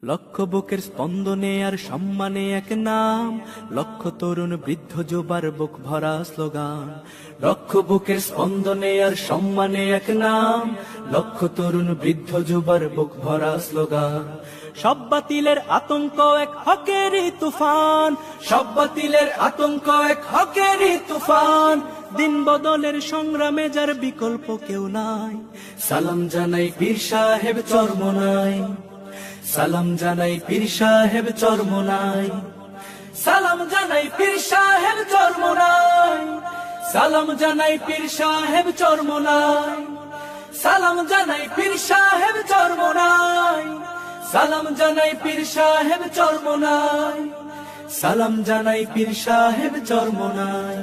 লক্ষ বুকের স্পন্দনে আর সম্মানে এক নাম, লক্ষ তরুণ বৃদ্ধ যুবার বুক ভরা স্লোগান। লক্ষ বুকের স্পন্দনে আর সম্মানে এক নাম, লক্ষ তরুণ বৃদ্ধ যুবার বুক ভরা স্লোগান। সব বাতিলের আতঙ্ক এক হকেরই তুফান, সব বাতিলের আতঙ্ক এক হকেরই তুফান। দিন বদলের সংগ্রামে যার বিকল্প কেউ নাই, সালাম জানাই পীর সাহেব চরমোনাই। সালাম জানাই পীর সাহেব চরমোনাই, সালাম জানাই পীর সাহেব চরমোনাই। সালাম জানাই পীর সাহেব চরমোনাই, সালাম জানাই পীর সাহেব চরমোনাই। সালাম জানাই পীর সাহেব চরমোনাই, সালাম জানাই পীর সাহেব চরমোনাই।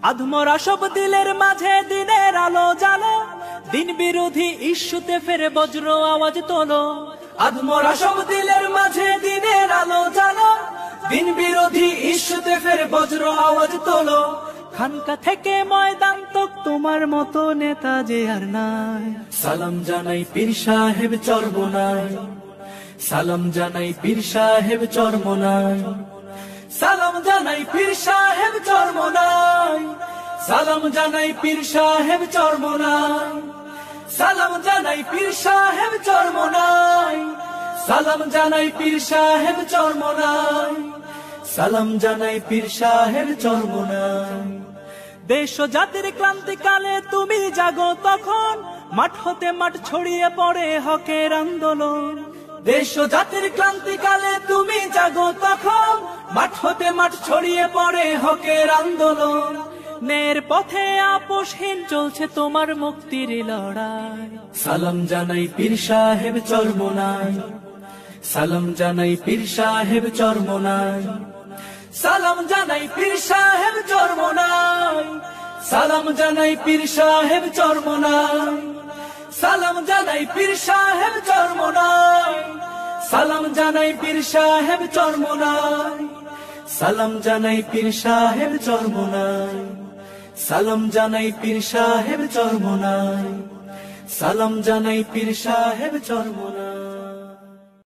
আধমরা সব দিলের মাঝে দিনের আলো জ্বালো, দিন বিরোধী ইস্যুতে ফেরে বজ্র আওয়াজ তোলো। আধমরা সব দিলের মাঝে দিনের আলো জ্বালো, দিন বিরোধী ইস্যুতে ফেরে বজ্র আওয়াজ তোলো। খানকা থেকে ময়দান তক তোমার মতো নেতা যে আর নাই, সালাম জানাই পীর সাহেব চরমোনাই। সালাম জানাই পীর সাহেব চরমোনাই, সালাম জানাই পীর সাহেব চরমোনাই। সালাম জানাই পীর সাহেব চরমোনাই, সালাম জানাই পীর সাহেব চরমোনাই। সালাম জানাই পীর সাহেব চরমোনাই, সালাম জানাই পীর সাহেব চরমোনাই। দেশ ও জাতির ক্লান্তিকালে তুমি জাগো তখন, মাঠ হতে মাঠ ছড়িয়ে পড়ে হকের আন্দোলন। দেশ ও জাতির ক্লান্তিকালে তুমি জাগো তখন, মাঠ হতে মাঠ ছড়িয়ে পড়ে হকের আন্দোলন। ন্যায়ের পথে আপোষহীন চলছে তোমার মুক্তির লড়াই, সালাম জানাই পীর সাহেব চরমোনাই। সালাম জানাই পীর সাহেব চরমোনাই, সালাম জানাই পীর সাহেব চরমোনাই। সালাম জানাই পীর সাহেব চরমোনাই, সালাম জানাই পীর সাহেব চরমোনাই। সালাম জানাই পীর সাহেব চরমোনাই, সালাম জানাই পীর সাহেব চরমোনাই। সালাম জানাই পীর সাহেব চরমোনাই, সালাম জানাই পীর সাহেব চরমোনাই।